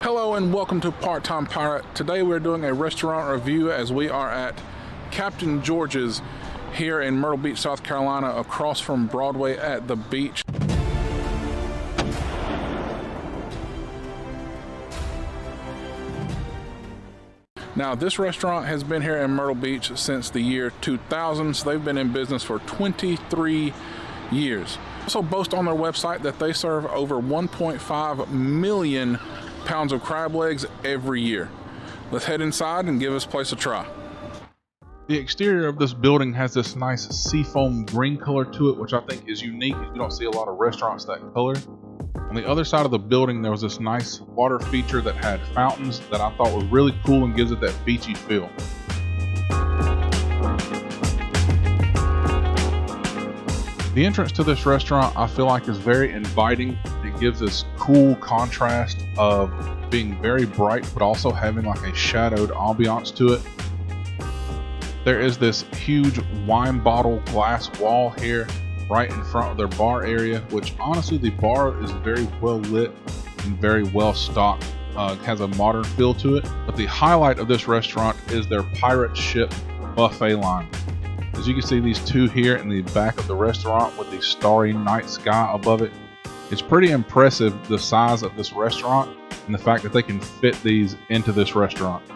Hello and welcome to Part-Time Pirate. Today we're doing a restaurant review as we are at Captain George's here in Myrtle Beach, South Carolina, across from Broadway at the beach. Now, this restaurant has been here in Myrtle Beach since the year 2000, so they've been in business for 23 years. Also boast on their website that they serve over 1.5 million pounds of crab legs every year. Let's head inside and give this place a try. The exterior of this building has this nice seafoam green color to it, which I think is unique. You don't see a lot of restaurants that color. On the other side of the building, there was this nice water feature that had fountains that I thought was really cool and gives it that beachy feel. The entrance to this restaurant I feel like is very inviting. It gives this cool contrast of being very bright but also having like a shadowed ambiance to it. There is this huge wine bottle glass wall here right in front of their bar area, which honestly the bar is very well lit and very well stocked. It has a modern feel to it, but the highlight of this restaurant is their pirate ship buffet line. As you can see, these two here in the back of the restaurant with the starry night sky above it. It's pretty impressive, the size of this restaurant and the fact that they can fit these into this restaurant.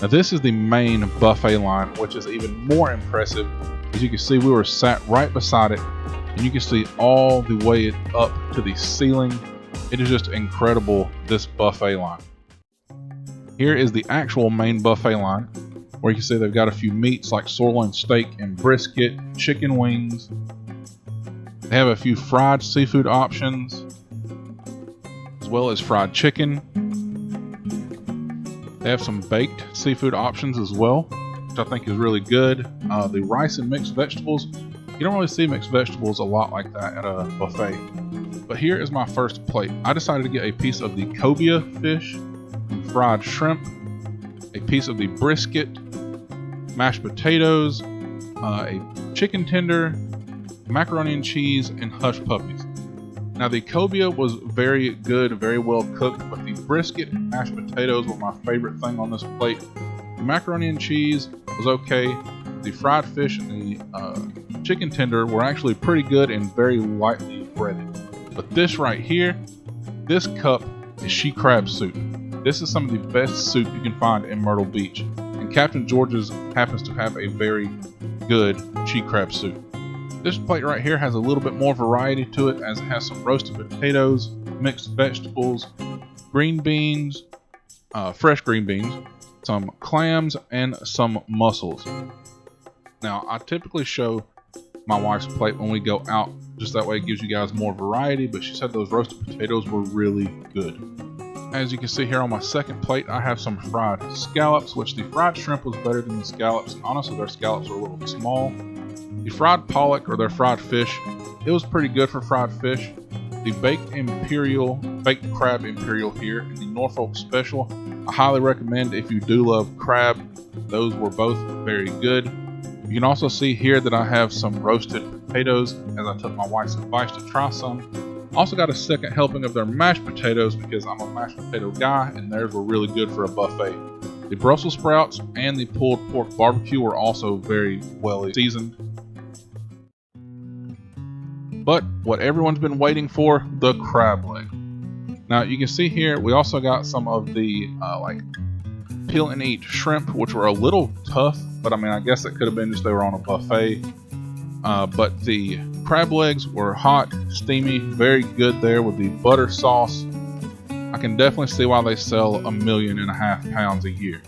Now this is the main buffet line, which is even more impressive. As you can see, we were sat right beside it and you can see all the way up to the ceiling. It is just incredible, this buffet line. Here is the actual main buffet line, where you can see they've got a few meats like sirloin steak and brisket, chicken wings. They have a few fried seafood options, as well as fried chicken. They have some baked seafood options as well, which I think is really good. The rice and mixed vegetables, you don't really see mixed vegetables a lot like that at a buffet. But here is my first plate. I decided to get a piece of the cobia fish, some fried shrimp, a piece of the brisket, mashed potatoes, a chicken tender, macaroni and cheese, and hush puppies. Now the cobia was very good, very well cooked, but the brisket and mashed potatoes were my favorite thing on this plate. The macaroni and cheese was okay. The fried fish and the chicken tender were actually pretty good and very lightly breaded. But this right here, this cup is she crab soup. This is some of the best soup you can find in Myrtle Beach. And Captain George's happens to have a very good she crab soup. This plate right here has a little bit more variety to it, as it has some roasted potatoes, mixed vegetables, green beans, fresh green beans, some clams, and some mussels. Now, I typically show my wife's plate when we go out, just that way it gives you guys more variety, but she said those roasted potatoes were really good. As you can see here on my second plate, I have some fried scallops, which the fried shrimp was better than the scallops. Honestly, their scallops were a little small. The fried pollock, or their fried fish, it was pretty good for fried fish. The baked crab imperial here and the Norfolk special, I highly recommend if you do love crab. Those were both very good. You can also see here that I have some roasted potatoes, as I took my wife's advice to try some. Also got a second helping of their mashed potatoes because I'm a mashed potato guy, and theirs were really good for a buffet. The Brussels sprouts and the pulled pork barbecue were also very well seasoned. But what everyone's been waiting for, the crab leg. Now you can see here we also got some of the like peel and eat shrimp, which were a little tough, but I mean I guess it could have been just they were on a buffet. But the crab legs were hot, steamy, very good there with the butter sauce. I can definitely see why they sell 1.5 million pounds a year.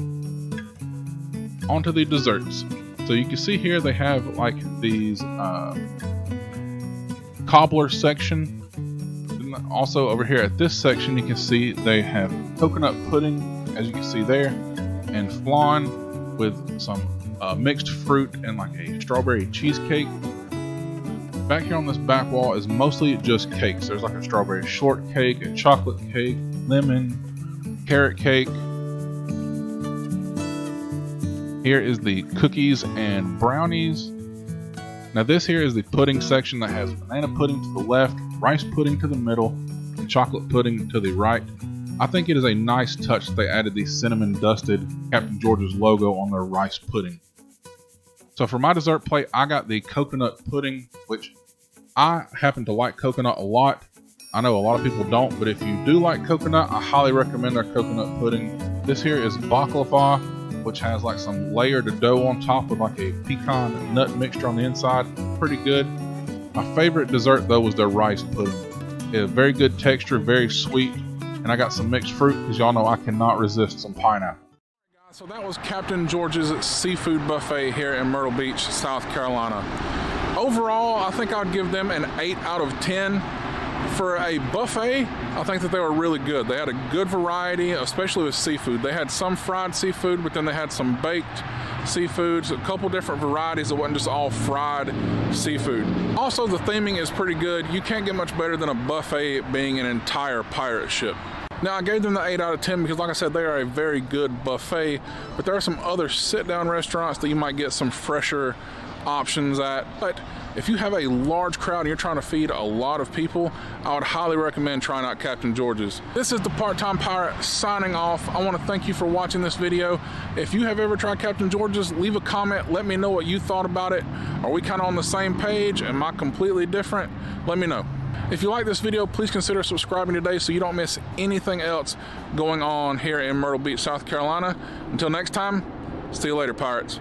On to the desserts. So you can see here they have like these cobbler section. And also over here at this section you can see they have coconut pudding, as you can see there, and flan with some mixed fruit and like a strawberry cheesecake. Back here on this back wall is mostly just cakes. There's like a strawberry shortcake, a chocolate cake, lemon, carrot cake. Here is the cookies and brownies. Now this here is the pudding section that has banana pudding to the left, rice pudding to the middle, and chocolate pudding to the right. I think it is a nice touch that they added the cinnamon dusted Captain George's logo on their rice pudding. So for my dessert plate, I got the coconut pudding, which I happen to like coconut a lot. I know a lot of people don't, but if you do like coconut, I highly recommend their coconut pudding. This here is baklava, which has like some layered dough on top with like a pecan nut mixture on the inside. Pretty good. My favorite dessert though was their rice pudding. It had very good texture, very sweet, and I got some mixed fruit because y'all know I cannot resist some pineapple. So that was Captain George's Seafood Buffet here in Myrtle Beach, South Carolina. Overall, I think I'd give them an 8 out of 10. For a buffet, I think that they were really good. They had a good variety, especially with seafood. They had some fried seafood, but then they had some baked seafoods, a couple different varieties. It wasn't just all fried seafood. Also, the theming is pretty good. You can't get much better than a buffet being an entire pirate ship. Now, I gave them the 8 out of 10 because, like I said, they are a very good buffet, but there are some other sit-down restaurants that you might get some fresher options at. But if you have a large crowd and you're trying to feed a lot of people, I would highly recommend trying out Captain George's. This is the Part-Time Pirate signing off. I want to thank you for watching this video. If you have ever tried Captain George's, leave a comment. Let me know what you thought about it. Are we kind of on the same page? Am I completely different? Let me know. If you like this video, please consider subscribing today so you don't miss anything else going on here in Myrtle Beach, South Carolina. Until next time, see you later, pirates.